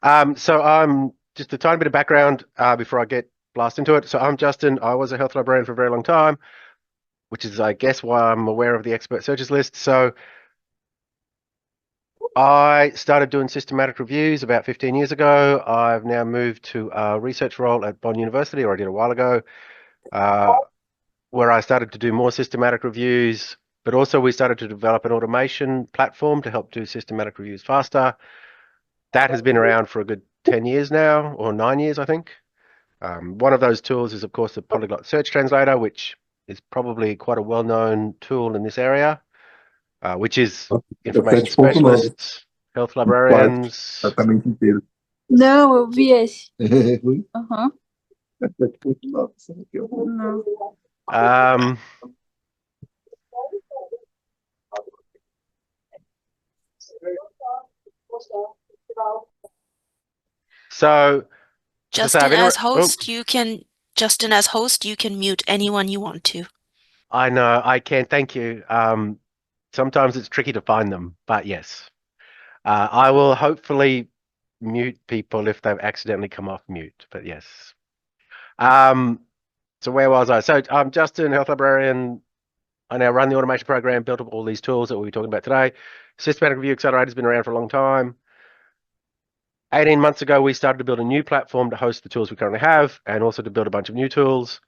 So I'm just a tiny bit of background before I get blast into it. So I'm Justin. I was a health librarian for a very long time, which is, I guess, why I'm aware of the expert searches list. So I started doing systematic reviews about 15 years ago. I've now moved to a research role at Bond University, or I did a while ago, uh, where I started to do more systematic reviews, but also we started to develop an automation platform to help do systematic reviews faster. That has been around for a good 10 years now, or 9 years, I think. One of those tools is, of course, the Polyglot Search Translator, which is probably quite a well-known tool in this area, which is information Repete pouco não, specialists, health quase, librarians. praticamente inteiro. Não, eu vi esse. É ruim? Aham. Repete pouco não, sabe o que eu vou? Não. Um, so, as I say, I've Justin, as oh, host, you can mute anyone you want to. I know, I can, thank you. Sometimes it's tricky to find them, but yes. I will hopefully mute people if they've accidentally come off mute, but yes. So where was I? So I'm Justin, health librarian. I now run the automation program, built up all these tools that we'll be talking about today. Systematic Review Accelerator has been around for a long time. 18 months ago, we started to build a new platform to host the tools we currently have and also to build a bunch of new tools.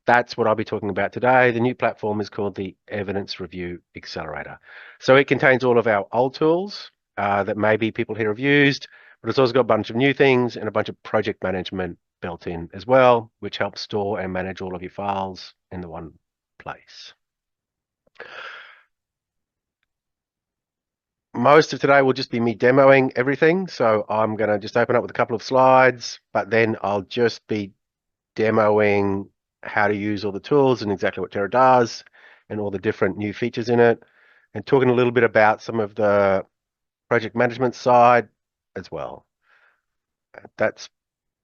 That's what I'll be talking about today. The new platform is called the Evidence Review Accelerator. So it contains all of our old tools that maybe people here have used, but it's also got a bunch of new things and a bunch of project management built in as well, which helps store and manage all of your files in the one place. Most of today will just be me demoing everything. So I'm going to just open up with a couple of slides, but then I'll just be demoing how to use all the tools and exactly what TERA does and all the different new features in it, and talking a little bit about some of the project management side as well. That's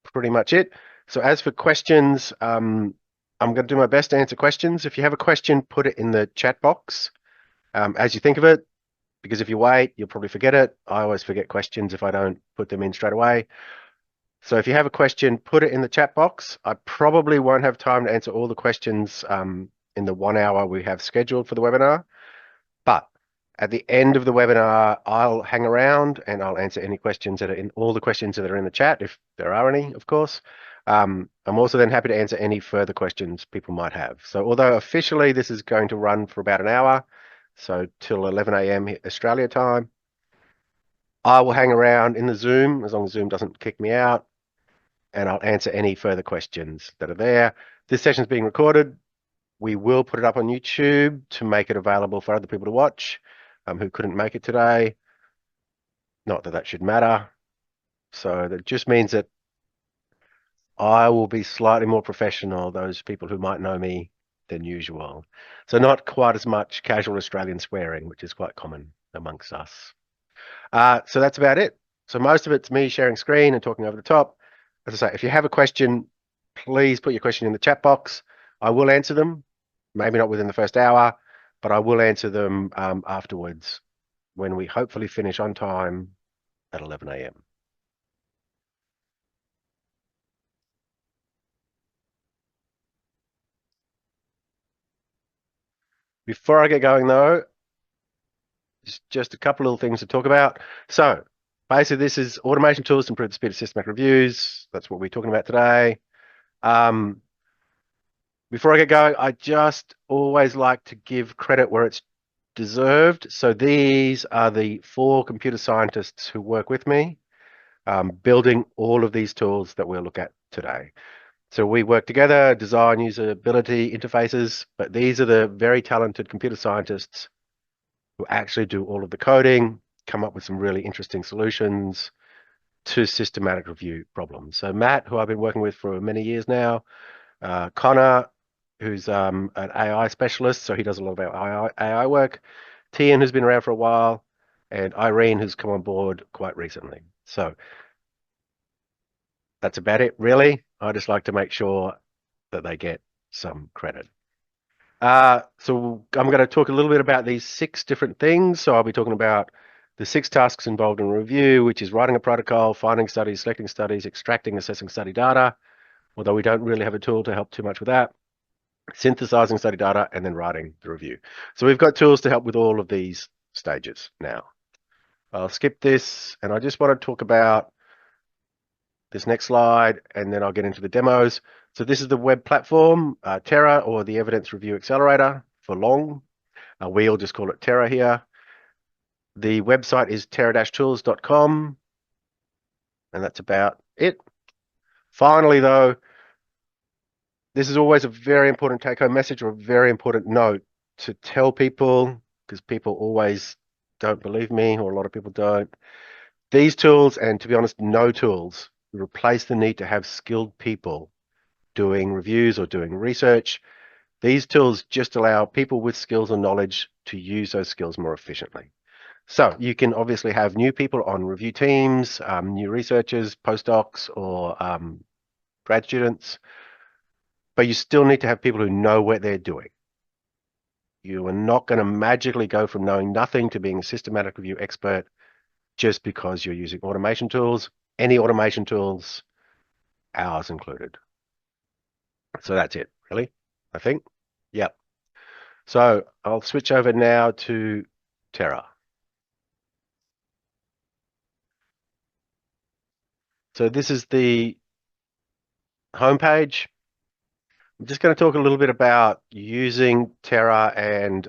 pretty much it. So as for questions, I'm going to do my best to answer questions. If you have a question, put it in the chat box as you think of it, because if you wait, you'll probably forget it. I always forget questions if I don't put them in straight away. So if you have a question, put it in the chat box. I probably won't have time to answer all the questions in the 1 hour we have scheduled for the webinar. But at the end of the webinar, I'll hang around and I'll answer any questions that are in all the questions that are in the chat, if there are any, of course. I'm also then happy to answer any further questions people might have. So although officially this is going to run for about an hour, so till 11 a.m. Australia time, I will hang around in the Zoom as long as Zoom doesn't kick me out, and I'll answer any further questions that are there. This session is being recorded. We will put it up on YouTube to make it available for other people to watch who couldn't make it today. Not that that should matter. So that just means that I will be slightly more professional, those people who might know me, than usual. So not quite as much casual Australian swearing, which is quite common amongst us. So that's about it. So most of it's me sharing screen and talking over the top. As I say, if you have a question, please put your question in the chat box. I will answer them, maybe not within the first hour, but I will answer them afterwards when we hopefully finish on time at 11 a.m. Before I get going though, just a couple little things to talk about. So basically this is automation tools to improve the speed of systematic reviews. That's what we're talking about today. Before I get going, I just always like to give credit where it's deserved. So these are the 4 computer scientists who work with me, building all of these tools that we'll look at today. So we work together, design usability interfaces, but these are the very talented computer scientists who actually do all of the coding, come up with some really interesting solutions to systematic review problems. So Matt, who I've been working with for many years now, Connor, who's an AI specialist, so he does a lot of our AI work, Tian, who's been around for a while, and Irene, who's come on board quite recently. So that's about it, really. I just like to make sure that they get some credit. So I'm going to talk a little bit about these 6 different things. So I'll be talking about the 6 tasks involved in review, which is writing a protocol, finding studies, selecting studies, extracting, assessing study data, although we don't really have a tool to help too much with that, synthesizing study data, and then writing the review. So we've got tools to help with all of these stages now. I'll skip this, and I just want to talk about this next slide, and then I'll get into the demos. So this is the web platform, TERA, or the Evidence Review Accelerator for long. We all just call it TERA here. The website is tera-tools.com, and that's about it. Finally, though, this is always a very important take-home message or a very important note to tell people, because people always don't believe me, or a lot of people don't. These tools, and to be honest, no tools, replace the need to have skilled people doing reviews or doing research. These tools just allow people with skills and knowledge to use those skills more efficiently. So you can obviously have new people on review teams, new researchers, postdocs, or grad students, but you still need to have people who know what they're doing. You are not going to magically go from knowing nothing to being a systematic review expert just because you're using automation tools. Any automation tools, ours included. So that's it, really, I think. Yep. So I'll switch over now to TERA. So this is the homepage. I'm just going to talk a little bit about using TERA and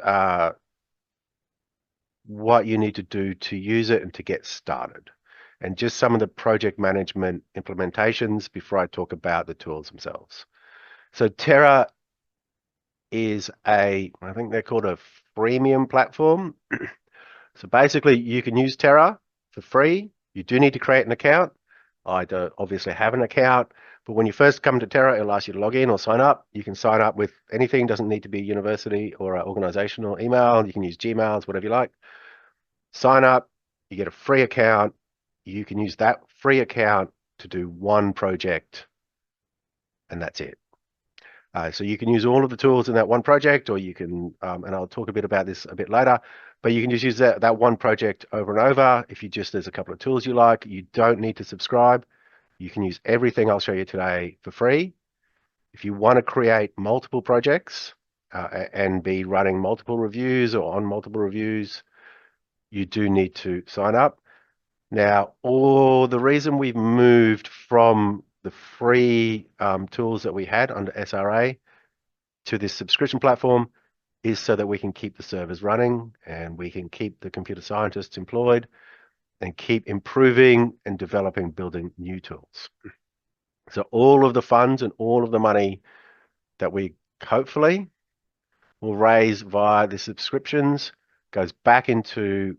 what you need to do to use it and to get started, and just some of the project management implementations before I talk about the tools themselves. So TERA is I think they're called a freemium platform. So basically you can use TERA for free. You do need to create an account. I don't obviously have an account, but when you first come to TERA, it'll ask you to log in or sign up. You can sign up with anything, doesn't need to be a university or an organizational email. You can use Gmails, whatever you like. Sign up, you get a free account. You can use that free account to do one project, and that's it. So you can use all of the tools in that one project, or you can, and I'll talk a bit about this a bit later, but you can just use that one project over and over. If there's a couple of tools you like, you don't need to subscribe. You can use everything I'll show you today for free. If you want to create multiple projects and be running multiple reviews or on multiple reviews, you do need to sign up. Now, the reason we've moved from the free tools that we had under SRA to this subscription platform is so that we can keep the servers running and we can keep the computer scientists employed and keep improving and developing, building new tools. So all of the funds and all of the money that we hopefully will raise via the subscriptions goes back into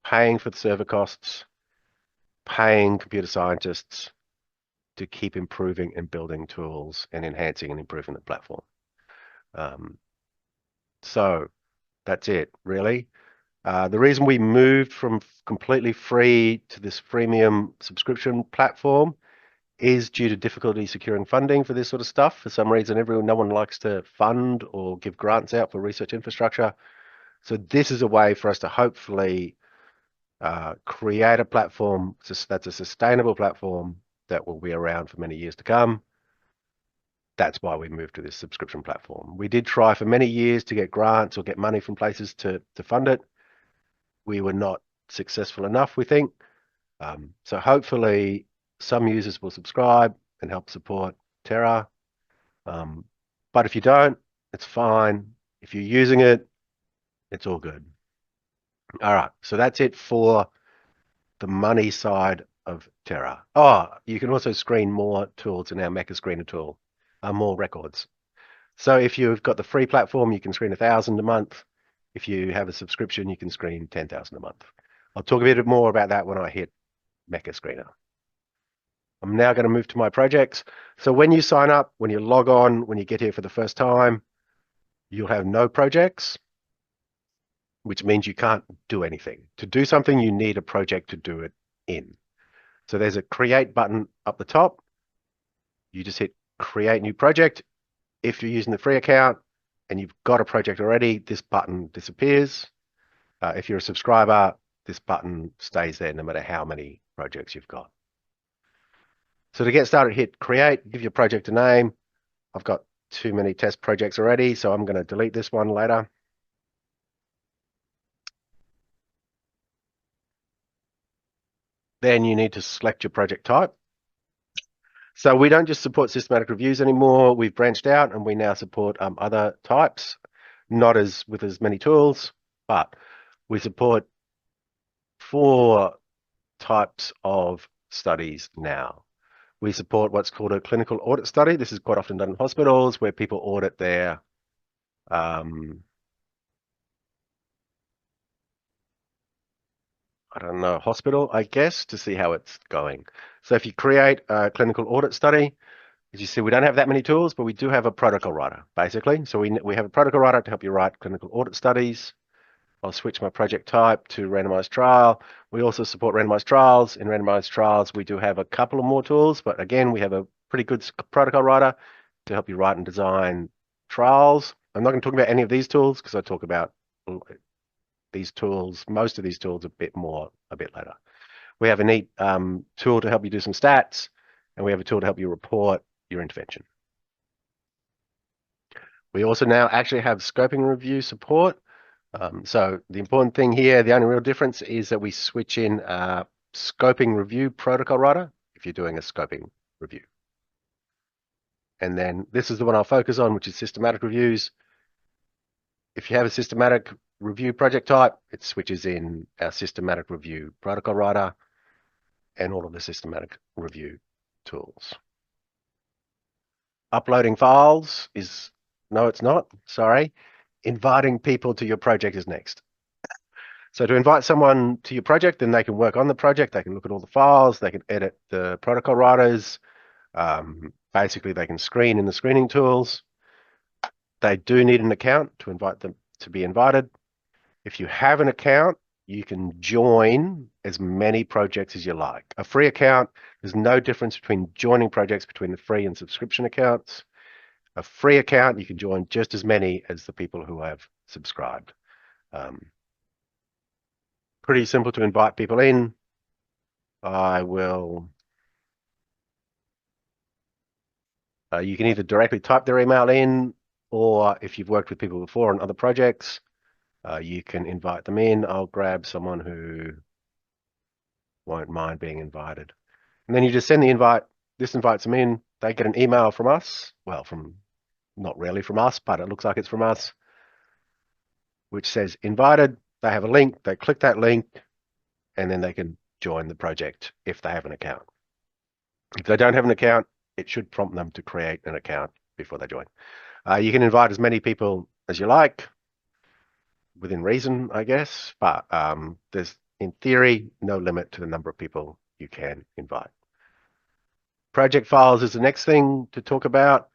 paying for the server costs, paying computer scientists to keep improving and building tools and enhancing and improving the platform. So that's it, really. The reason we moved from completely free to this freemium subscription platform is due to difficulty securing funding for this sort of stuff. For some reason, no one likes to fund or give grants out for research infrastructure. So this is a way for us to hopefully create a platform that's a sustainable platform that will be around for many years to come. That's why we moved to this subscription platform. We did try for many years to get grants or get money from places to fund it. We were not successful enough, we think. So hopefully some users will subscribe and help support TERA. But if you don't, it's fine. If you're using it, it's all good. All right, so that's it for the money side of TERA. Oh, you can also screen more tools in our Mecha Screener tool, more records. So if you've got the free platform, you can screen 1,000 a month. If you have a subscription, you can screen 10,000 a month. I'll talk a bit more about that when I hit Mecha Screener. I'm now going to move to my projects. So when you sign up, when you log on, when you get here for the first time, you'll have no projects, which means you can't do anything. To do something, you need a project to do it in. So there's a create button up the top. You just hit create new project. If you're using the free account and you've got a project already, this button disappears. If you're a subscriber, this button stays there no matter how many projects you've got. So to get started, hit create, give your project a name. I've got too many test projects already, so I'm going to delete this one later. Then you need to select your project type. So we don't just support systematic reviews anymore. We've branched out and we now support other types, not with as many tools, but we support 4 types of studies now. We support what's called a clinical audit study. This is quite often done in hospitals where people audit their I don't know, hospital, I guess, to see how it's going. So if you create a clinical audit study, as you see, we don't have that many tools, but we do have a protocol writer, basically. So we have a protocol writer to help you write clinical audit studies. I'll switch my project type to randomized trial. We also support randomized trials. In randomized trials, we do have a couple of more tools, but again, we have a pretty good protocol writer to help you write and design trials. I'm not going to talk about any of these tools because I talk about these tools, most of these tools a bit later. We have a neat tool to help you do some stats, and we have a tool to help you report your intervention. We also now actually have scoping review support. So the important thing here, the only real difference is that we switch in scoping review protocol writer if you're doing a scoping review. And then this is the one I'll focus on, which is systematic reviews. If you have a systematic review project type, it switches in our systematic review protocol writer and all of the systematic review tools. Uploading files is, no, it's not, sorry. Inviting people to your project is next. So to invite someone to your project, then they can work on the project, they can look at all the files, they can edit the protocol writers, basically they can screen in the screening tools. They do need an account to invite them to be invited. If you have an account, you can join as many projects as you like. A free account, there's no difference between joining projects between the free and subscription accounts. A free account, you can join just as many as the people who have subscribed. Pretty simple to invite people in. I will, you can either directly type their email in, or if you've worked with people before on other projects, you can invite them in. I'll grab someone who won't mind being invited. And then you just send the invite. This invites them in. They get an email from us. Well, not really from us, but it looks like it's from us, which says invited. They have a link. They click that link, and then they can join the project if they have an account. If they don't have an account, it should prompt them to create an account before they join. You can invite as many people as you like, within reason, I guess, but there's, in theory, no limit to the number of people you can invite. Project files is the next thing to talk about.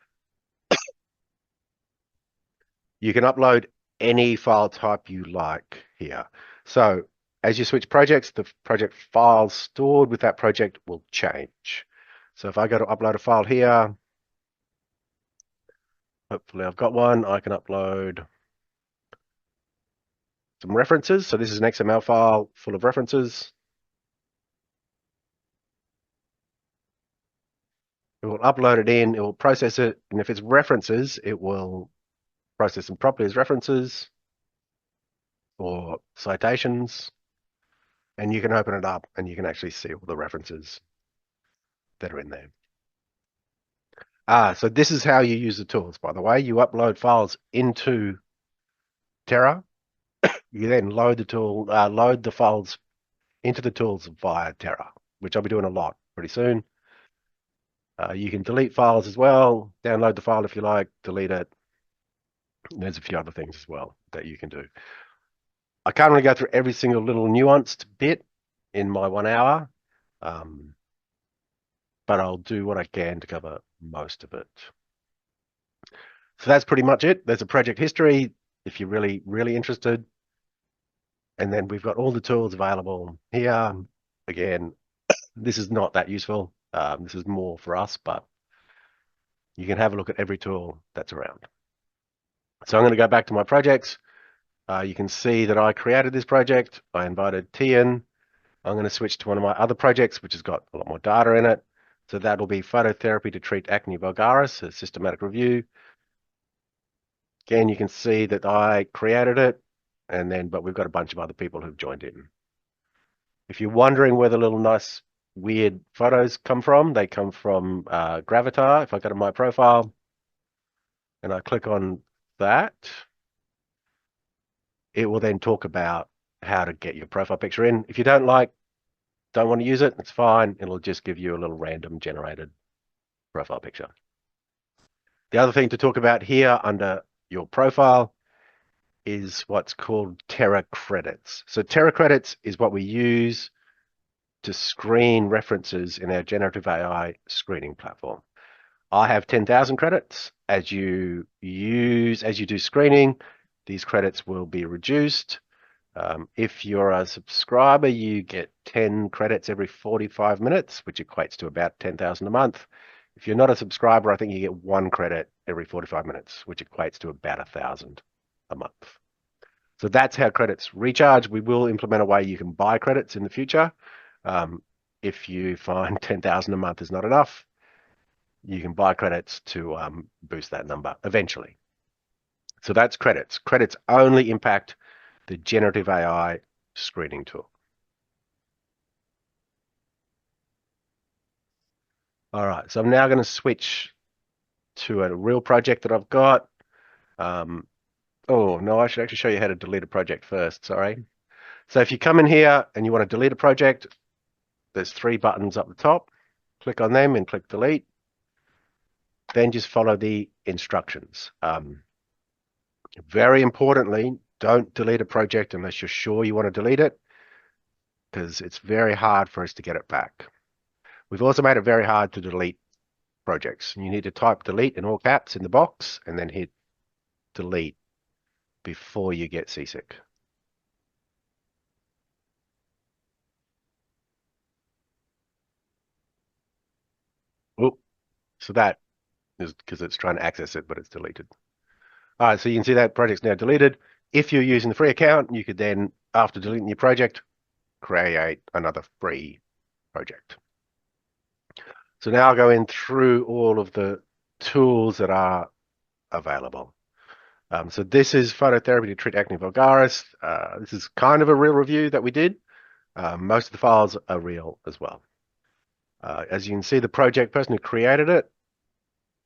You can upload any file type you like here. So as you switch projects, the project files stored with that project will change. So if I go to upload a file here, hopefully I've got one, I can upload some references. So this is an XML file full of references. It will upload it in, it will process it, and if it's references, it will process them properly as references or citations, and you can open it up and you can actually see all the references that are in there. So this is how you use the tools, by the way. You upload files into TERA. You then load the files into the tools via TERA, which I'll be doing a lot pretty soon. You can delete files as well, download the file if you like, delete it. And there's a few other things as well that you can do. I can't really go through every single little nuanced bit in my 1 hour, but I'll do what I can to cover most of it. So that's pretty much it. There's a project history if you're really, really interested. And then we've got all the tools available here. Again, this is not that useful. This is more for us, but you can have a look at every tool that's around. So I'm going to go back to my projects. You can see that I created this project. I invited Tian. I'm going to switch to one of my other projects, which has got a lot more data in it. So that'll be phototherapy to treat acne vulgaris, a systematic review. Again, you can see that I created it, but we've got a bunch of other people who've joined in. If you're wondering where the little nice weird photos come from, they come from Gravatar. If I go to my profile and I click on that, it will then talk about how to get your profile picture in. If you don't want to use it, it's fine. It'll just give you a little random generated profile picture. The other thing to talk about here under your profile is what's called TERA credits. So TERA credits is what we use to screen references in our generative AI screening platform. I have 10,000 credits. As you do screening, these credits will be reduced. If you're a subscriber, you get 10 credits every 45 minutes, which equates to about 10,000 a month. If you're not a subscriber, I think you get 1 credit every 45 minutes, which equates to about 1,000 a month. So that's how credits recharge. We will implement a way you can buy credits in the future. If you find 10,000 a month is not enough, you can buy credits to boost that number eventually. So that's credits. Credits only impact the generative AI screening tool. All right, so I'm now going to switch to a real project that I've got. Oh, no, I should actually show you how to delete a project first, sorry. So if you come in here and you want to delete a project, there's 3 buttons up the top. Click on them and click delete. Then just follow the instructions. Very importantly, don't delete a project unless you're sure you want to delete it, because it's very hard for us to get it back. We've also made it very hard to delete projects. You need to type delete in all caps in the box and then hit delete before you get seasick. Oh, so that is because it's trying to access it, but it's deleted. All right, so you can see that project's now deleted. If you're using the free account, you could then, after deleting your project, create another free project. So now I'll go in through all of the tools that are available. So this is phototherapy to treat acne vulgaris. This is kind of a real review that we did. Most of the files are real as well. As you can see, the project person who created it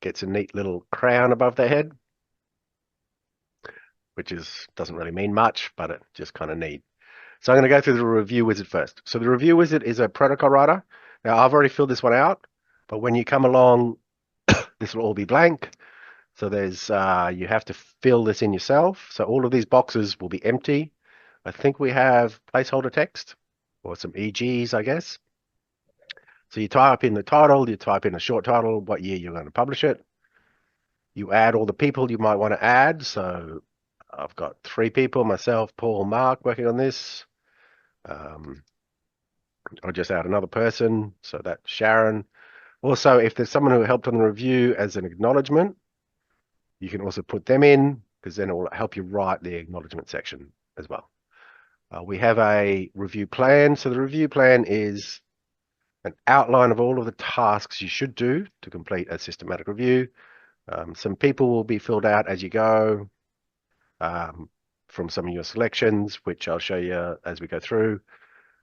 gets a neat little crown above their head, which doesn't really mean much, but it's just kind of neat. So I'm going to go through the review wizard first. So the review wizard is a protocol writer. Now I've already filled this one out, but when you come along, this will all be blank. So there's you have to fill this in yourself. So all of these boxes will be empty. I think we have placeholder text or some EGs, I guess. So you type in the title, you type in a short title, what year you're going to publish it. You add all the people you might want to add. So I've got 3 people, myself, Paul, Mark, working on this. I'll just add another person. So that's Sharon. Also, if there's someone who helped on the review as an acknowledgement, you can also put them in, because then it will help you write the acknowledgement section as well. We have a review plan. So the review plan is an outline of all of the tasks you should do to complete a systematic review. Some people will be filled out as you go from some of your selections, which I'll show you as we go through.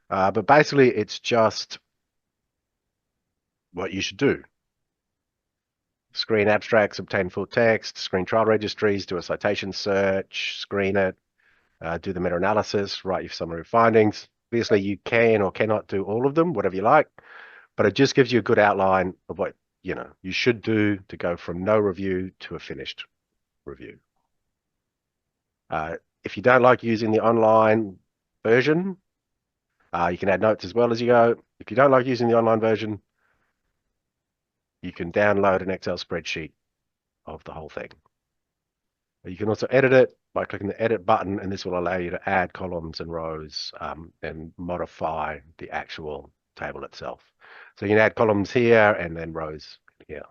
But basically, it's just what you should do. Screen abstracts, obtain full text, screen trial registries, do a citation search, screen it, do the meta-analysis, write your summary of findings. Obviously, you can or cannot do all of them, whatever you like, but it just gives you a good outline of what you should do to go from no review to a finished review. If you don't like using the online version, you can add notes as well as you go. If you don't like using the online version, you can download an Excel spreadsheet of the whole thing. You can also edit it by clicking the edit button, and this will allow you to add columns and rows and modify the actual table itself. So you can add columns here and then rows here.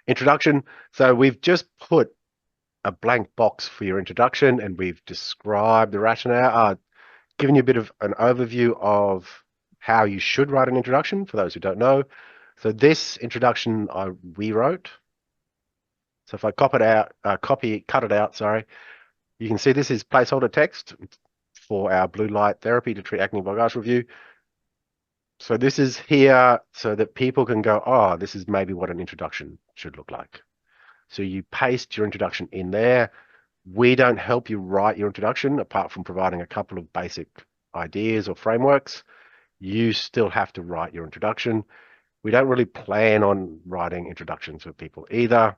Introduction. So we've just put a blank box for your introduction, and we've described the rationale, given you a bit of an overview of how you should write an introduction for those who don't know. So this introduction I rewrote. So if I cut it out, sorry, you can see this is placeholder text for our blue light therapy to treat acne vulgaris review. So this is here so that people can go, oh, this is maybe what an introduction should look like. So you paste your introduction in there. We don't help you write your introduction apart from providing a couple of basic ideas or frameworks. You still have to write your introduction. We don't really plan on writing introductions for people either.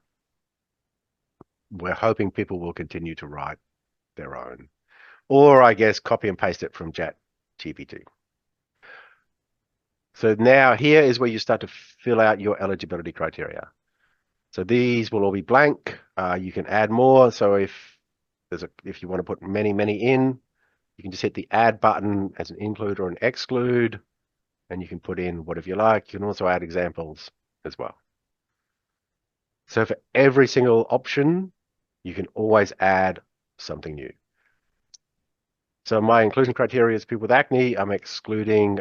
We're hoping people will continue to write their own, or I guess copy and paste it from ChatGPT. So now here is where you start to fill out your eligibility criteria. So these will all be blank. You can add more. So if you want to put many in, you can just hit the add button as an include or an exclude, and you can put in whatever you like. You can also add examples as well. So for every single option, you can always add something new. So my inclusion criteria is people with acne. I'm excluding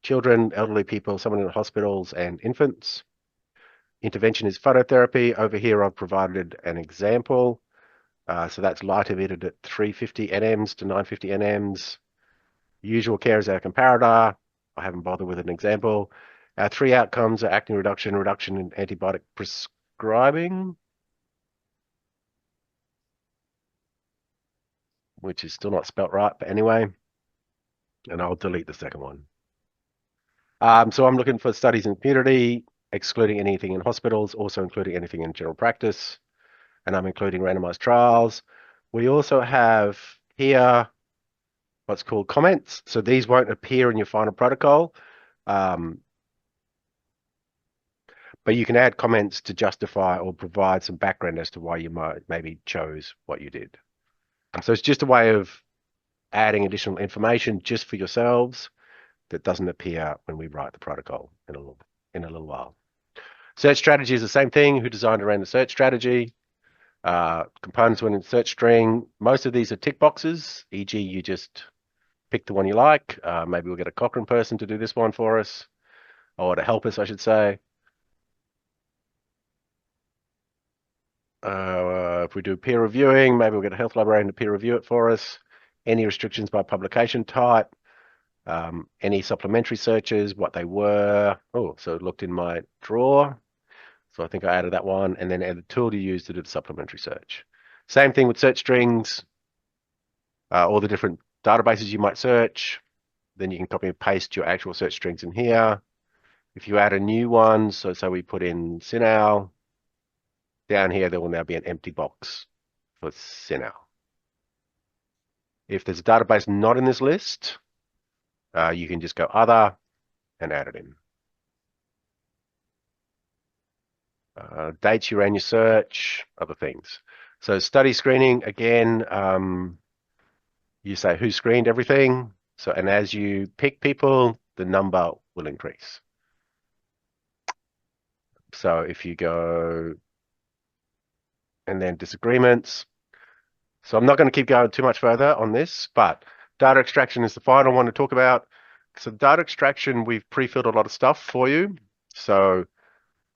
children, elderly people, someone in hospitals, and infants. Intervention is phototherapy. Over here, I've provided an example. So that's light emitted at 350 nms to 950 nms. Usual care is our comparator. I haven't bothered with an example. Our 3 outcomes are acne reduction, reduction in antibiotic prescribing, which is still not spelt right, but anyway. And I'll delete the second one. So I'm looking for studies in community, excluding anything in hospitals, also including anything in general practice, and I'm including randomized trials. We also have here what's called comments. So these won't appear in your final protocol, but you can add comments to justify or provide some background as to why you maybe chose what you did. So it's just a way of adding additional information just for yourselves that doesn't appear when we write the protocol in a little while. Search strategy is the same thing. Who designed around the search strategy? Components within the search string. Most of these are tick boxes, e.g. you just pick the one you like. Maybe we'll get a Cochrane person to do this one for us, or to help us, I should say. If we do peer reviewing, maybe we'll get a health librarian to peer review it for us. Any restrictions by publication type, any supplementary searches, what they were. Oh, so it looked in my drawer. So I think I added that one, and then add the tool to use to do the supplementary search. Same thing with search strings, all the different databases you might search. Then you can copy and paste your actual search strings in here. If you add a new one, so we put in Sinal, down here there will now be an empty box for Sinal. If there's a database not in this list, you can just go other and add it in. Dates you ran your search, other things. So study screening, again, you say who screened everything. So, and as you pick people, the number will increase. So if you go and then disagreements. So I'm not going to keep going too much further on this, but data extraction is the final one to talk about. So data extraction, we've pre-filled a lot of stuff for you. So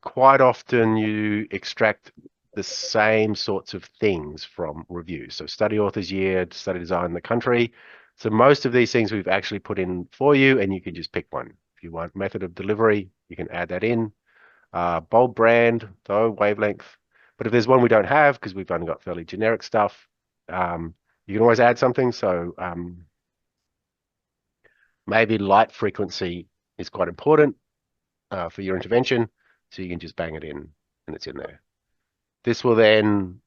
quite often you extract the same sorts of things from reviews. So study author's year, study design, the country. So most of these things we've actually put in for you, and you can just pick one. If you want method of delivery, you can add that in. Bold brand, though, wavelength. But if there's one we don't have, because we've only got fairly generic stuff, you can always add something. So maybe light frequency is quite important for your intervention. So you can just bang it in and it's in there. This will then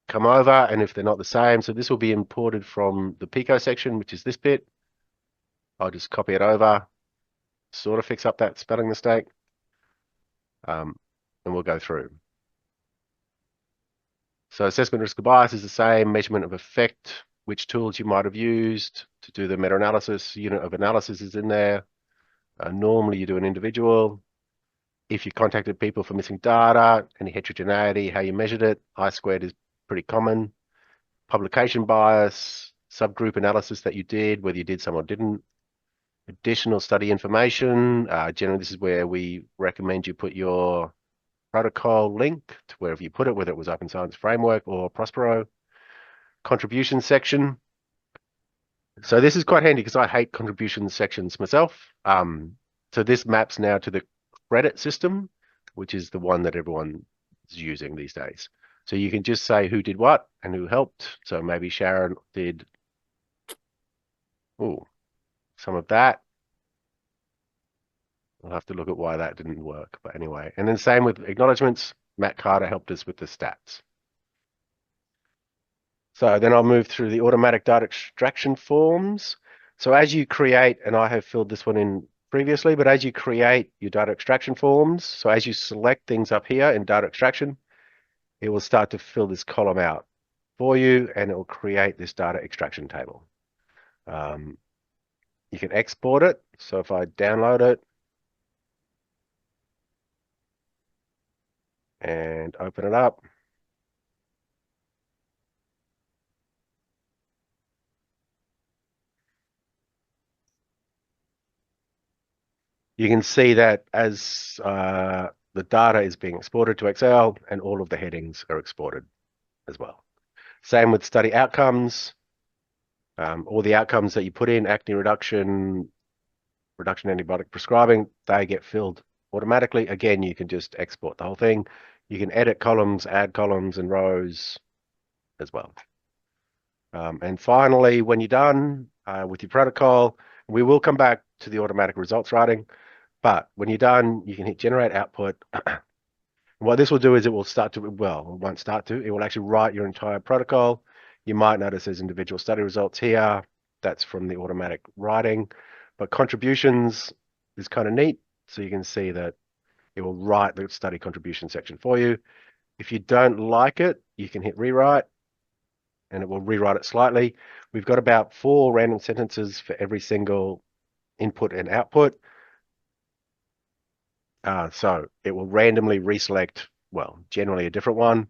come over, and if they're not the same, so this will be imported from the Pico section, which is this bit. I'll just copy it over, sort of fix up that spelling mistake, and we'll go through. So assessment risk of bias is the same, measurement of effect, which tools you might have used to do the meta-analysis, unit of analysis is in there. Normally you do an individual. if you contacted people for missing data, any heterogeneity, how you measured it. I-squared is pretty common. Publication bias, subgroup analysis that you did, whether you did some or didn't. Additional study information. Generally, this is where we recommend you put your protocol link to wherever you put it, whether it was Open Science Framework or Prospero. Contribution section. So this is quite handy because I hate contribution sections myself. So this maps now to the credit system, which is the one that everyone is using these days. So you can just say who did what and who helped. So maybe Sharon did some of that. I'll have to look at why that didn't work. But anyway, and then same with acknowledgements. Matt Carter helped us with the stats. So then I'll move through the automatic data extraction forms. So as you create, and I have filled this one in previously, but as you create your data extraction forms, so as you select things up here in data extraction, it will start to fill this column out for you, and it will create this data extraction table. You can export it. So if I download it and open it up, you can see that as the data is being exported to Excel and all of the headings are exported as well. Same with study outcomes. All the outcomes that you put in, acne reduction, reduction antibiotic prescribing, they get filled automatically. Again, you can just export the whole thing. You can edit columns, add columns and rows as well. And finally, when you're done with your protocol, we will come back to the automatic results writing. But when you're done, you can hit generate output. What this will do is it will start to, well, it won't start to, it will actually write your entire protocol. You might notice there's individual study results here. That's from the automatic writing. But contributions is kind of neat. So you can see that it will write the study contribution section for you. If you don't like it, you can hit rewrite and it will rewrite it slightly. We've got about 4 random sentences for every single input and output. So it will randomly reselect, well, generally a different one.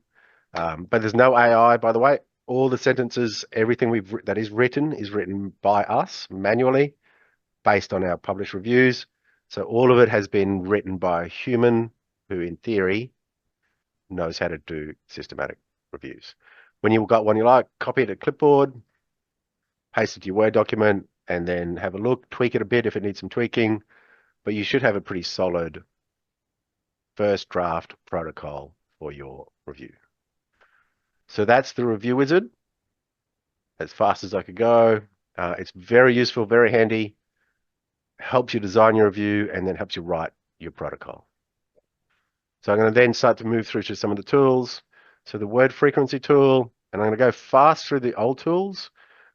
But there's no AI, by the way. All the sentences, everything that is written by us manually based on our published reviews. So all of it has been written by a human who, in theory, knows how to do systematic reviews. When you've got one you like, copy it to clipboard, paste it to your Word document, and then have a look, tweak it a bit if it needs some tweaking. But you should have a pretty solid first draft protocol for your review. So that's the review wizard, as fast as I could go. It's very useful, very handy, helps you design your review and then helps you write your protocol. So I'm going to then start to move through to some of the tools. So the word frequency tool, and I'm going to go fast through the old tools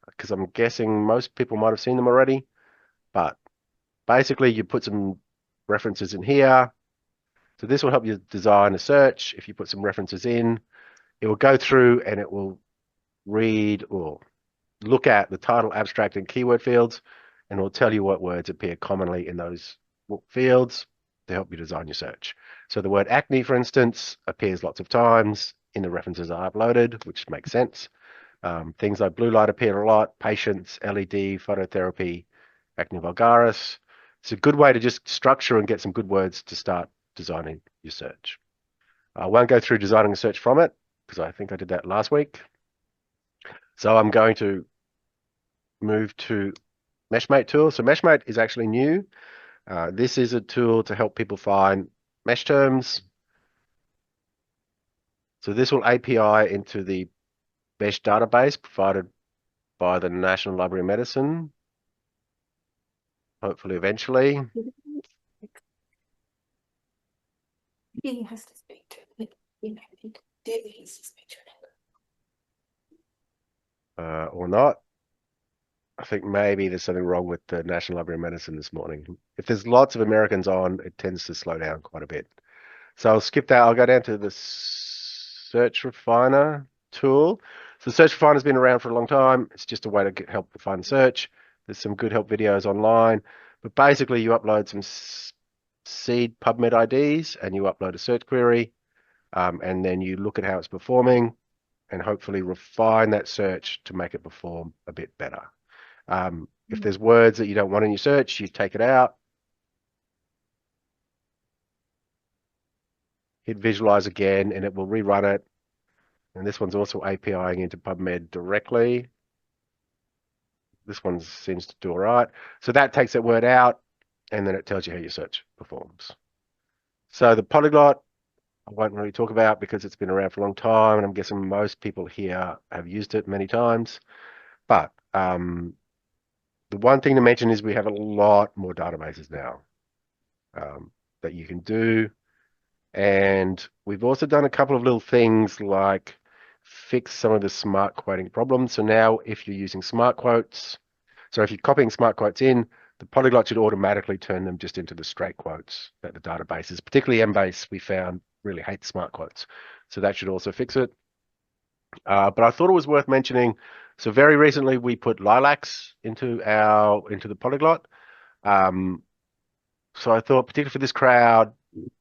because I'm guessing most people might have seen them already. But basically you put some references in here. So this will help you design a search. If you put some references in, it will go through and it will read or look at the title, abstract, and keyword fields, and it will tell you what words appear commonly in those fields to help you design your search. So the word acne, for instance, appears lots of times in the references I uploaded, which makes sense. Things like blue light appear a lot, patients, LED, phototherapy, acne vulgaris. It's a good way to just structure and get some good words to start designing your search. I won't go through designing a search from it because I think I did that last week. So I'm going to move to Meshmate tool. So Meshmate is actually new. This is a tool to help people find mesh terms. So this will API into the mesh database provided by the National Library of Medicine, hopefully eventually. He has to speak to it. I think David has to speak to it. Or not. I think maybe there's something wrong with the National Library of Medicine this morning. If there's lots of Americans on, it tends to slow down quite a bit. So I'll skip that. I'll go down to the Search Refiner tool. So Search Refiner has been around for a long time. It's just a way to help refine the search. There's some good help videos online. But basically, you upload some seed PubMed IDs and you upload a search query, and then you look at how it's performing and hopefully refine that search to make it perform a bit better. If there's words that you don't want in your search, you take it out, hit visualize again, and it will rerun it. And this one's also APIing into PubMed directly. This one seems to do all right. So that takes that word out, and then it tells you how your search performs. So the polyglot, I won't really talk about because it's been around for a long time, and I'm guessing most people here have used it many times. But the one thing to mention is we have a lot more databases now that you can do. And we've also done a couple of little things like fix some of the smart quoting problems. So now if you're using smart quotes, so if you're copying smart quotes in, the polyglot should automatically turn them just into the straight quotes that the databases, particularly Embase, we found really hate smart quotes. So that should also fix it. But I thought it was worth mentioning. So very recently we put lilacs into the polyglot. So I thought, particularly for this crowd,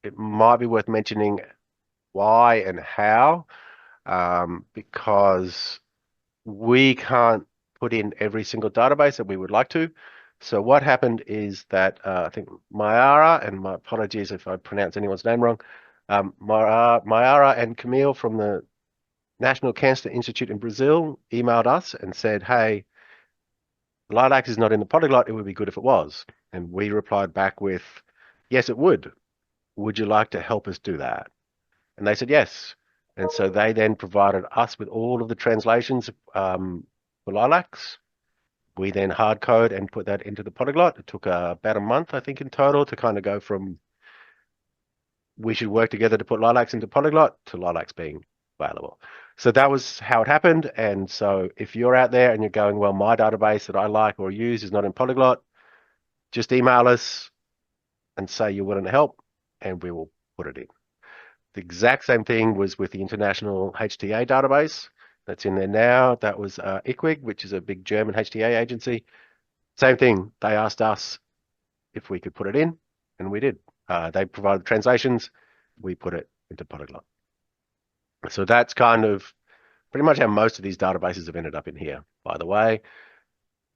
it might be worth mentioning why and how, because we can't put in every single database that we would like to. So what happened is that I think Mayara, and my apologies if I pronounce anyone's name wrong, Mayara and Camille from the National Cancer Institute in Brazil emailed us and said, hey, Lilac is not in the polyglot. It would be good if it was. And we replied back with, yes, it would. Would you like to help us do that? And they said yes. And so they then provided us with all of the translations for lilacs. We then hard code and put that into the polyglot. It took about a month, I think, in total to kind of go from we should work together to put lilacs into polyglot to lilacs being available. So that was how it happened. And so if you're out there and you're going, well, my database that I like or use is not in polyglot, just email us and say you're willing to help and we will put it in. The exact same thing was with the International HTA database that's in there now. That was IQWiG, which is a big German HTA agency. Same thing. They asked us if we could put it in, and we did. They provided translations. We put it into polyglot. So that's kind of pretty much how most of these databases have ended up in here, by the way.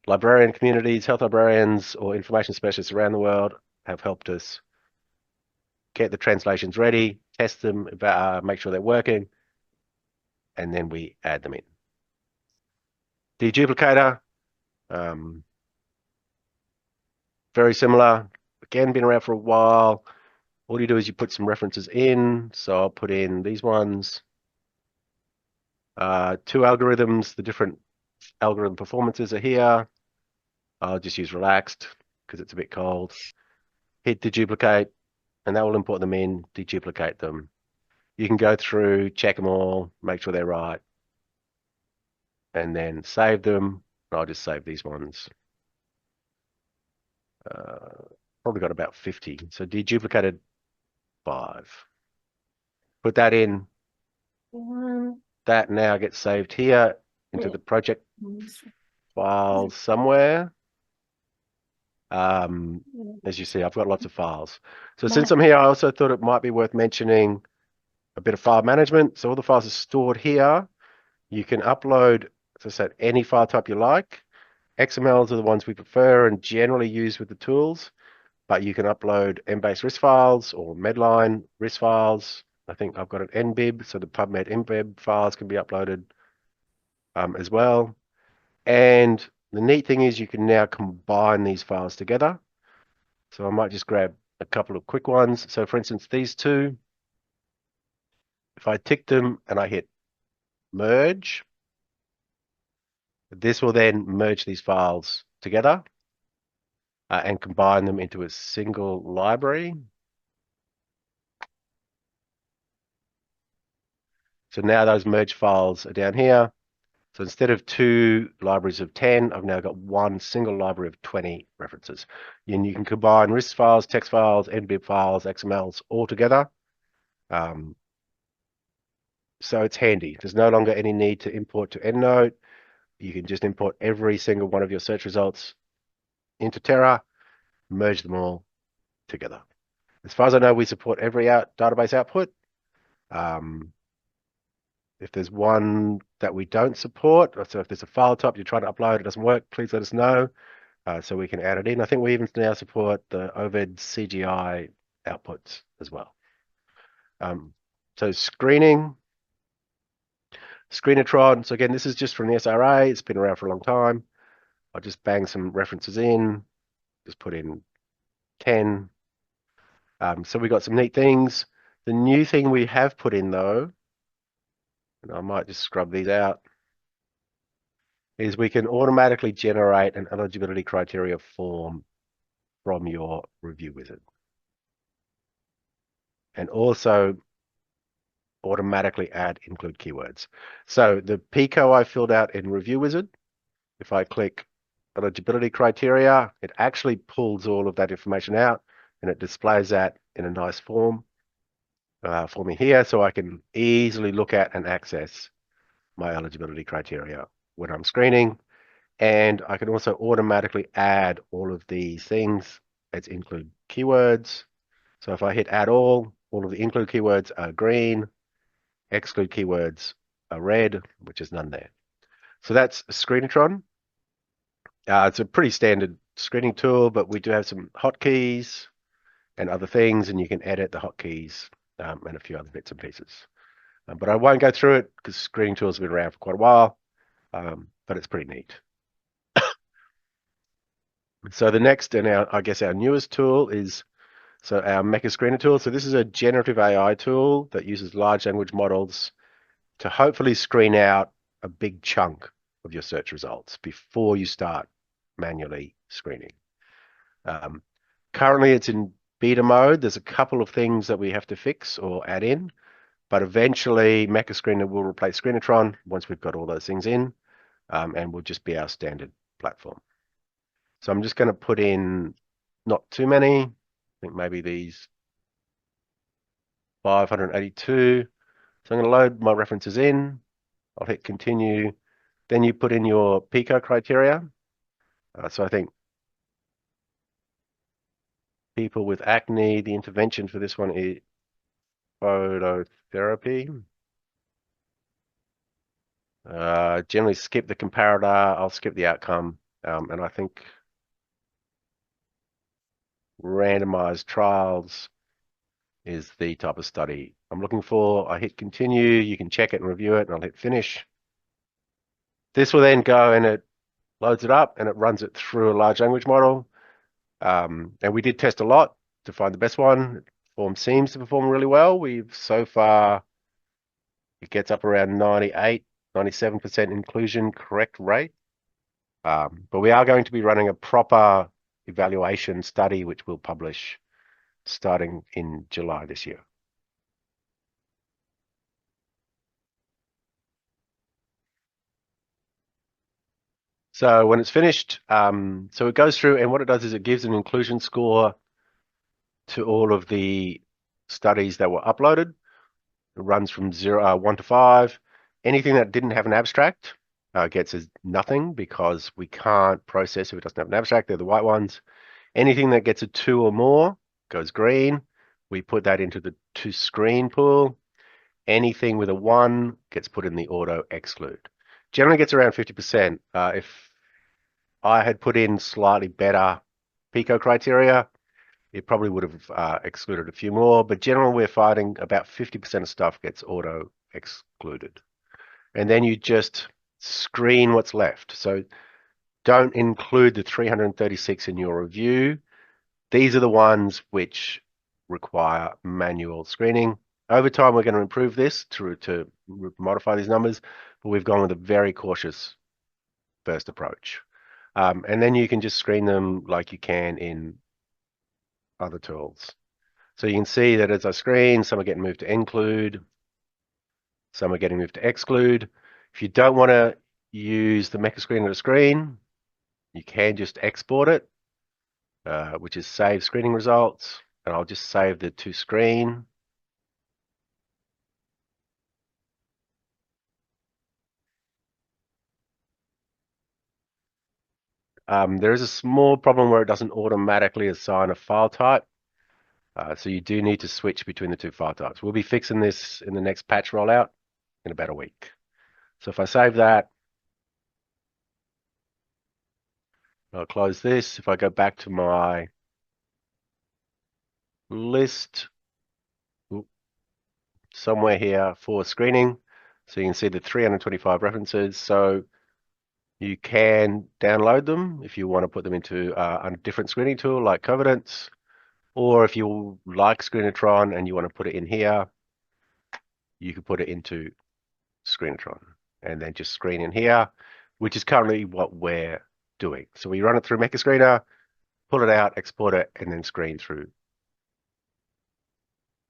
Librarian communities, health librarians, or information specialists around the world have helped us get the translations ready, test them, make sure they're working, and then we add them in. Deduplicator, very similar. Again, been around for a while. All you do is you put some references in. So I'll put in these ones. 2 algorithms, the different algorithm performances are here. I'll just use relaxed because it's a bit cold. Hit deduplicate, and that will import them in, deduplicate them. You can go through, check them all, make sure they're right, and then save them. I'll just save these ones. Probably got about 50. So deduplicated 5. Put that in. That now gets saved here into the project file somewhere. As you see, I've got lots of files. So since I'm here, I also thought it might be worth mentioning a bit of file management. So all the files are stored here. You can upload, as I said, any file type you like. XMLs are the ones we prefer and generally use with the tools, but you can upload Embase RIS files or Medline RIS files. I think I've got an NBIB, so the PubMed NBIB files can be uploaded as well. And the neat thing is you can now combine these files together. So I might just grab a couple of quick ones. So for instance, these two, if I tick them and I hit merge, this will then merge these files together and combine them into a single library. So now those merged files are down here. So instead of 2 libraries of 10, I've now got one single library of 20 references. And you can combine RIS files, text files, NBIB files, XMLs all together. So it's handy. There's no longer any need to import to EndNote. You can just import every single one of your search results into TERA, merge them all together. As far as I know, we support every database output. If there's one that we don't support, so if there's a file type you're trying to upload, it doesn't work, please let us know so we can add it in. I think we even now support the OVED CGI outputs as well. So screening, Screenatron. So again, this is just from the SRA. It's been around for a long time. I'll just bang some references in, just put in 10. So we got some neat things. The new thing we have put in though, and I might just scrub these out, is we can automatically generate an eligibility criteria form from your review wizard. And also automatically add include keywords. So the PICO I filled out in review wizard, if I click eligibility criteria, it actually pulls all of that information out and it displays that in a nice form for me here, so I can easily look at and access my eligibility criteria when I'm screening. And I can also automatically add all of these things. Let's include keywords. So if I hit add all of the include keywords are green, exclude keywords are red, which is none there. So that's Screenatron. It's a pretty standard screening tool, but we do have some hotkeys and other things, and you can edit the hotkeys and a few other bits and pieces. But I won't go through it because screening tools have been around for quite a while, but it's pretty neat. So the next and I guess our newest tool is our Mecha Screener tool. So this is a generative AI tool that uses large language models to hopefully screen out a big chunk of your search results before you start manually screening. Currently, it's in beta mode. There's a couple of things that we have to fix or add in, but eventually Mecha Screener will replace Screenatron once we've got all those things in, and will just be our standard platform. So I'm just going to put in not too many. I think maybe these 582. So I'm going to load my references in. I'll hit continue. Then you put in your PICO criteria. So I think people with acne, the intervention for this one is phototherapy. Generally skip the comparator. I'll skip the outcome. And I think randomized trials is the type of study I'm looking for. I hit continue. You can check it and review it, and I'll hit finish. This will then go and it loads it up and it runs it through a large language model. And we did test a lot to find the best one. Form seems to perform really well. We've so far, it gets up around 98, 97% inclusion correct rate. But we are going to be running a proper evaluation study, which we'll publish starting in July this year. So when it's finished, so it goes through and what it does is it gives an inclusion score to all of the studies that were uploaded. It runs from 1 to 5. Anything that didn't have an abstract gets as nothing because we can't process if it doesn't have an abstract. They're the white ones. Anything that gets a 2 or more goes green. We put that into the to screen pool. Anything with a 1 gets put in the auto exclude. Generally gets around 50%. If I had put in slightly better PICO criteria, it probably would have excluded a few more, but generally we're finding about 50% of stuff gets auto excluded. And then you just screen what's left. So don't include the 336 in your review. These are the ones which require manual screening. Over time, we're going to improve this to modify these numbers, but we've gone with a very cautious first approach. And then you can just screen them like you can in other tools. So you can see that as I screen, some are getting moved to include, some are getting moved to exclude. If you don't want to use the Mecha Screener to screen, you can just export it, which is save screening results, and I'll just save the to screen. There is a small problem where it doesn't automatically assign a file type. So you do need to switch between the two file types. We'll be fixing this in the next patch rollout in about a week. So if I save that, I'll close this. If I go back to my list, somewhere here for screening, so you can see the 325 references. So you can download them if you want to put them into a different screening tool like Covenants, or if you like Screenatron and you want to put it in here, you can put it into Screenatron and then just screen in here, which is currently what we're doing. So we run it through Mecha Screener, pull it out, export it, and then screen through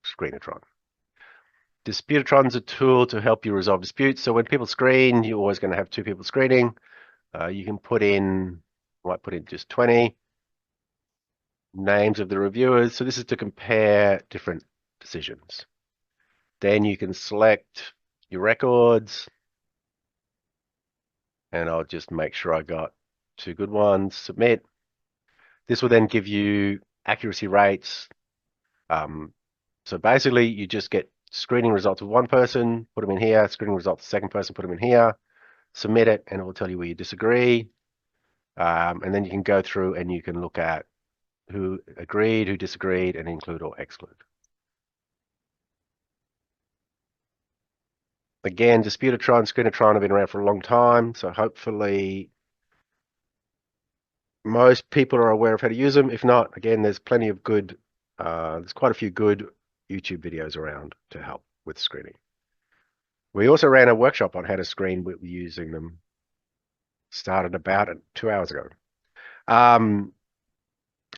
Screenatron. Disputatron's a tool to help you resolve disputes. So when people screen, you're always going to have two people screening. You can put in, might put in just 20 names of the reviewers. So this is to compare different decisions. Then you can select your records. And I'll just make sure I got two good ones, submit. This will then give you accuracy rates. So basically you just get screening results of one person, put them in here, screening results of the second person, put them in here, submit it, and it will tell you where you disagree. And then you can go through and you can look at who agreed, who disagreed, and include or exclude. Again, Disputatron, Screenatron have been around for a long time, so hopefully most people are aware of how to use them. If not, again, there's plenty of good, there's quite a few good YouTube videos around to help with screening. We also ran a workshop on how to screen with using them. Started about 2 hours ago.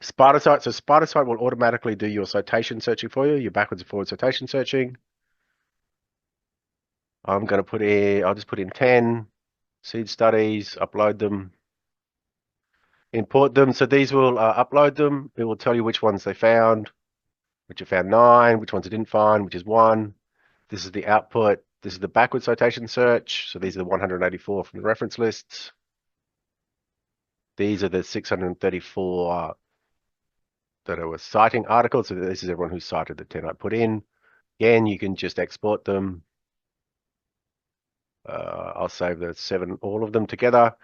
SpiderSite. So SpiderSite will automatically do your citation searching for you, your backwards and forward citation searching. I'm going to put in, I'll just put in 10 seed studies, upload them, import them. So these will upload them. It will tell you which ones they found, which you found 9, which ones it didn't find, which is 1. This is the output. This is the backward citation search. So these are the 184 from the reference lists. These are the 634 that are citing articles. So this is everyone who cited the 10 I put in. Again, you can just export them. I'll save the 7, all of them together.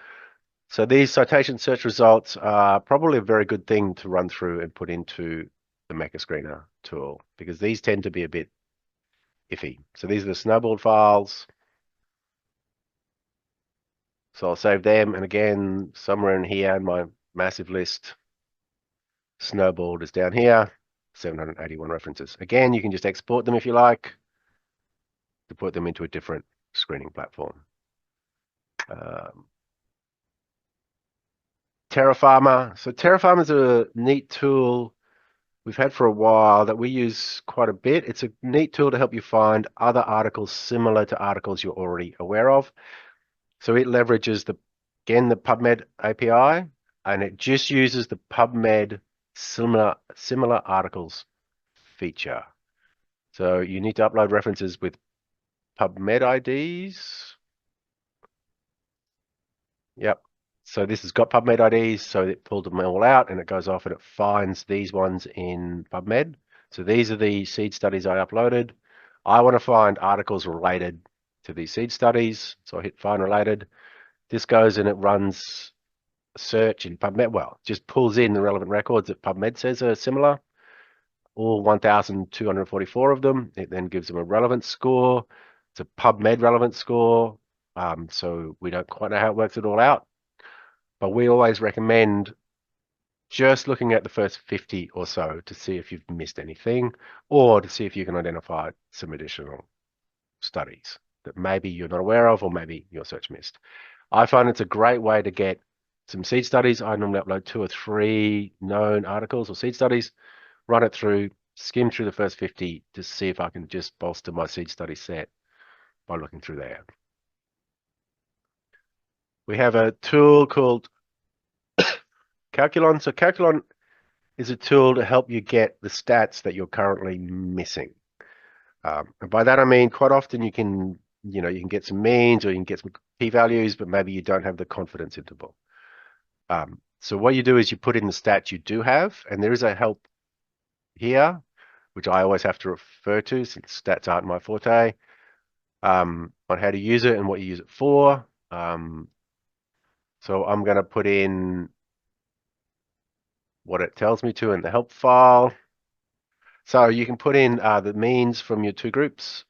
So these citation search results are probably a very good thing to run through and put into the Mecha Screener tool, because these tend to be a bit iffy. So these are the snowballed files. So I'll save them. And again, somewhere in here in my massive list, snowballed is down here, 781 references. Again, you can just export them if you like to put them into a different screening platform. TERA. So TERA is a neat tool we've had for a while that we use quite a bit. It's a neat tool to help you find other articles similar to articles you're already aware of. So it leverages the PubMed API, and it just uses the PubMed similar articles feature. So you need to upload references with PubMed IDs. Yep. So this has got PubMed IDs, so it pulled them all out and it goes off and it finds these ones in PubMed. So these are the seed studies I uploaded. I want to find articles related to these seed studies. So I hit find related. This goes and it runs a search in PubMed. Well, just pulls in the relevant records that PubMed says are similar. All 1,244 of them. It then gives them a relevance score. It's a PubMed relevance score. So we don't quite know how it works it all out. But we always recommend just looking at the first 50 or so to see if you've missed anything, or to see if you can identify some additional studies that maybe you're not aware of, or maybe your search missed. I find it's a great way to get some seed studies. I normally upload 2 or 3 known articles or seed studies, run it through, skim through the first 50 to see if I can just bolster my seed study set by looking through there. We have a tool called Calculon. So Calculon is a tool to help you get the stats that you're currently missing. And by that I mean quite often you can get some means or you can get some p-values, but maybe you don't have the confidence interval. So what you do is you put in the stats you do have, and there is a help here. which I always have to refer to since stats aren't my forte, on how to use it and what you use it for. So I'm going to put in what it tells me to in the help file. So you can put in the means from your two groups,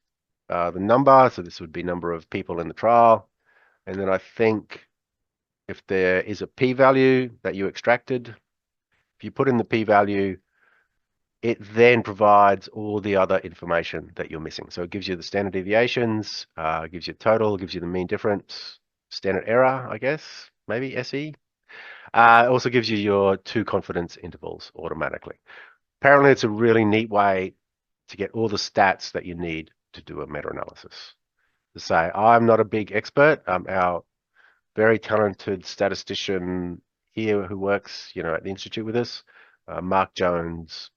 the number, so this would be number of people in the trial, and then I think if there is a p-value that you extracted, if you put in the p-value, it then provides all the other information that you're missing. So it gives you the standard deviations, gives you total, gives you the mean difference, standard error, I guess, maybe SE. It also gives you your two confidence intervals automatically. Apparently, it's a really neat way to get all the stats that you need to do a meta-analysis. To say, I'm not a big expert. Our very talented statistician here who works, at the Institute with us, Mark Jones,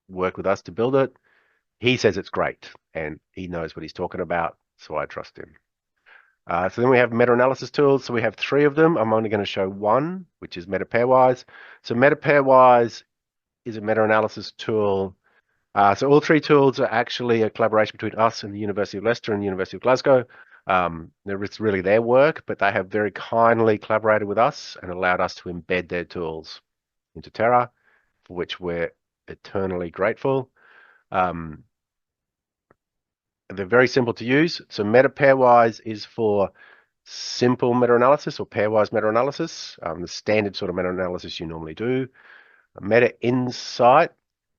worked with us to build it. He says it's great and he knows what he's talking about, so I trust him. So then we have meta-analysis tools. So we have 3 of them. I'm only going to show one, which is meta-pairwise. So meta-pairwise is a meta-analysis tool. So all 3 tools are actually a collaboration between us and the University of Leicester and the University of Glasgow. It's really their work, but they have very kindly collaborated with us and allowed us to embed their tools into TERA, for which we're eternally grateful. They're very simple to use. So meta-pairwise is for simple meta-analysis or pairwise meta-analysis, the standard sort of meta-analysis you normally do. Meta-insight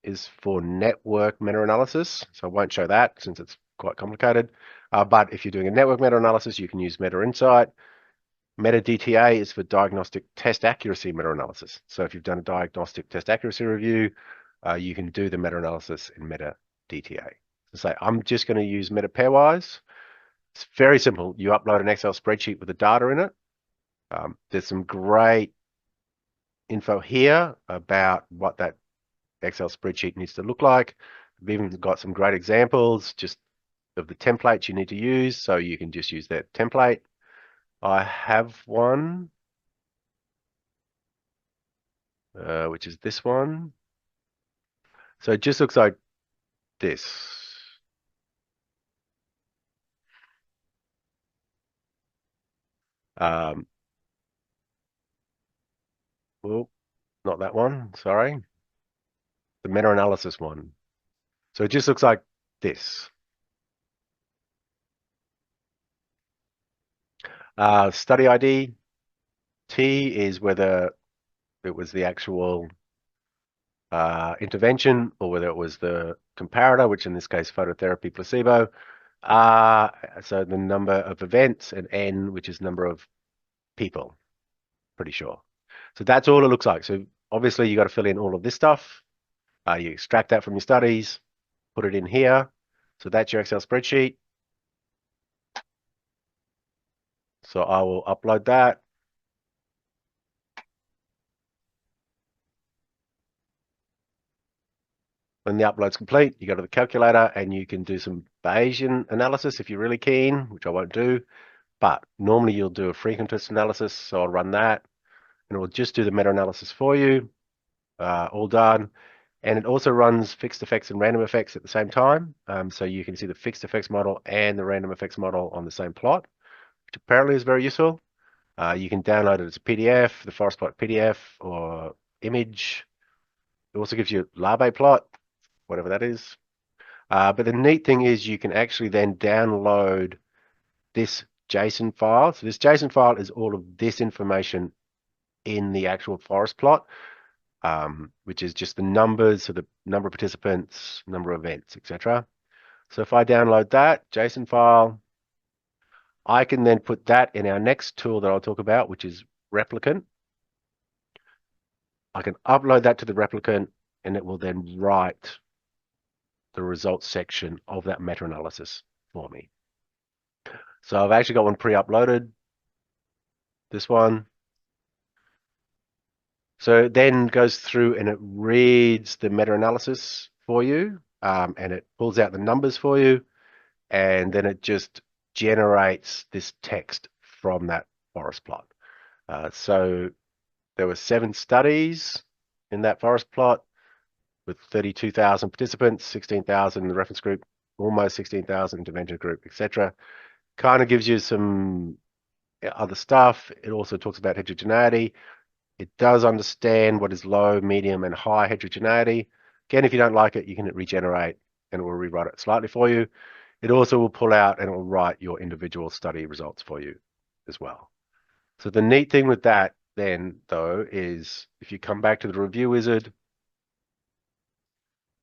is for network meta-analysis. So I won't show that since it's quite complicated. But if you're doing a network meta-analysis, you can use meta-insight. Meta-DTA is for diagnostic test accuracy meta-analysis. So if you've done a diagnostic test accuracy review, you can do the meta-analysis in meta-DTA. So say, I'm just going to use meta-pairwise. It's very simple. You upload an Excel spreadsheet with the data in it. There's some great info here about what that Excel spreadsheet needs to look like. We've even got some great examples just of the templates you need to use, so you can just use that template. I have one, which is this one. So it just looks like this. Oh, not that one, sorry. The meta-analysis one. So it just looks like this. Study ID, T is whether it was the actual intervention or whether it was the comparator, which in this case phototherapy placebo. So the number of events, and N, which is number of people, pretty sure. So that's all it looks like. So obviously you got to fill in all of this stuff. You extract that from your studies, put it in here. So that's your Excel spreadsheet. So I will upload that. When the upload's complete, you go to the calculator and you can do some Bayesian analysis if you're really keen, which I won't do. But normally you'll do a frequentist analysis, so I'll run that. And it will just do the meta-analysis for you, all done. And it also runs fixed effects and random effects at the same time. So you can see the fixed effects model and the random effects model on the same plot, which apparently is very useful. You can download it as a PDF, the forest plot PDF or image. It also gives you a Larbe plot, whatever that is. But the neat thing is you can actually then download this JSON file. So this JSON file is all of this information in the actual forest plot, which is just the numbers, so the number of participants, number of events, etc. So if I download that JSON file, I can then put that in our next tool that I'll talk about, which is Replicant. I can upload that to the Replicant and it will then write the results section of that meta-analysis for me. So I've actually got one pre-uploaded, this one. So it then goes through and it reads the meta-analysis for you, and it pulls out the numbers for you, and then it just generates this text from that forest plot. So there were 7 studies in that forest plot with 32,000 participants, 16,000 in the reference group, almost 16,000 intervention group, etc. Kind of gives you some other stuff. It also talks about heterogeneity. It does understand what is low, medium, and high heterogeneity. Again, if you don't like it, you can hit regenerate and it will rewrite it slightly for you. It also will pull out and it will write your individual study results for you as well. So the neat thing with that then, though, is if you come back to the review wizard,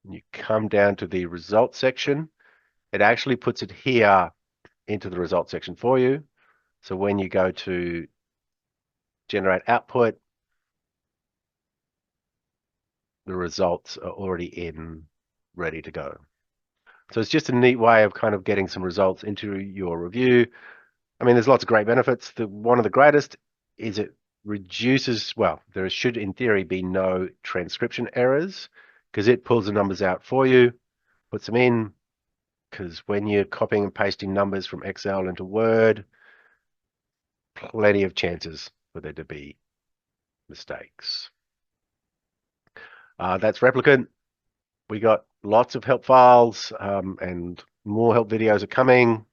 and you come down to the results section, it actually puts it here into the results section for you. So when you go to generate output, the results are already in, ready to go. So it's just a neat way of kind of getting some results into your review. I mean, there's lots of great benefits. One of the greatest is it reduces, well, there should in theory be no transcription errors because it pulls the numbers out for you, puts them in, because when you're copying and pasting numbers from Excel into Word, plenty of chances for there to be mistakes. That's Replicant. We got lots of help files and more help videos are coming.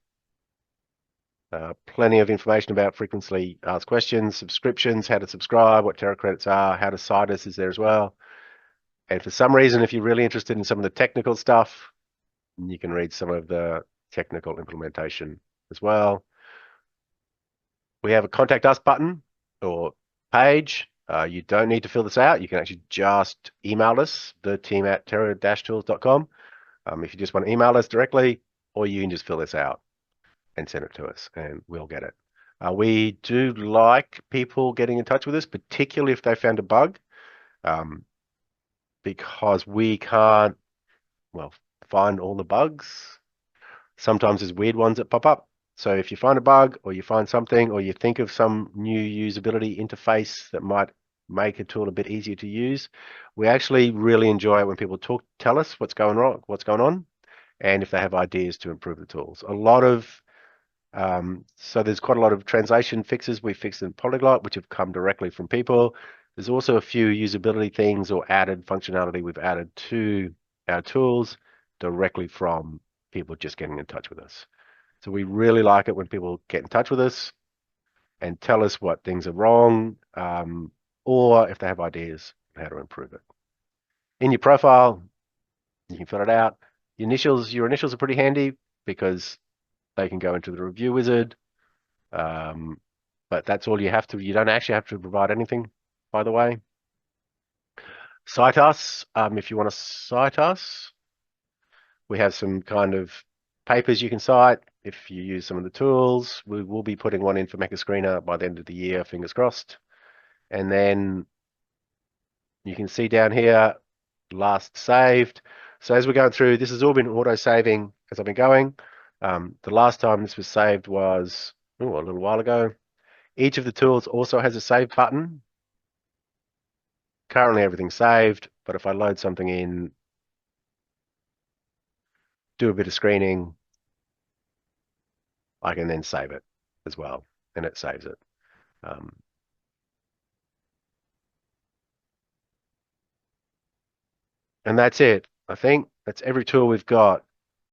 Plenty of information about frequently asked questions, subscriptions, how to subscribe, what TERA credits are, how to cite us is there as well. And for some reason, if you're really interested in some of the technical stuff, you can read some of the technical implementation as well. We have a contact us button or page. You don't need to fill this out. You can actually just email us, the team at terra-tools.com. If you just want to email us directly, or you can just fill this out and send it to us and we'll get it. We do like people getting in touch with us, particularly if they found a bug, because we can't, well, find all the bugs. Sometimes there's weird ones that pop up. So if you find a bug or you find something or you think of some new usability interface that might make a tool a bit easier to use, we actually really enjoy it when people tell us what's going on, and if they have ideas to improve the tools. So there's quite a lot of translation fixes we fixed in Polyglot, which have come directly from people. There's also a few usability things or added functionality we've added to our tools directly from people just getting in touch with us. So we really like it when people get in touch with us and tell us what things are wrong, or if they have ideas on how to improve it. In your profile, you can fill it out. Your initials are pretty handy because they can go into the review wizard. But that's all you have to. You don't actually have to provide anything, by the way. Cite us, if you want to cite us. We have some kind of papers you can cite if you use some of the tools. We will be putting one in for Mecha Screener by the end of the year, fingers crossed. And then you can see down here, last saved. So as we're going through, this has all been auto-saving as I've been going. The last time this was saved was a little while ago. Each of the tools also has a save button. Currently everything's saved, but if I load something in, do a bit of screening, I can then save it as well, and it saves it. And that's it. I think that's every tool we've got.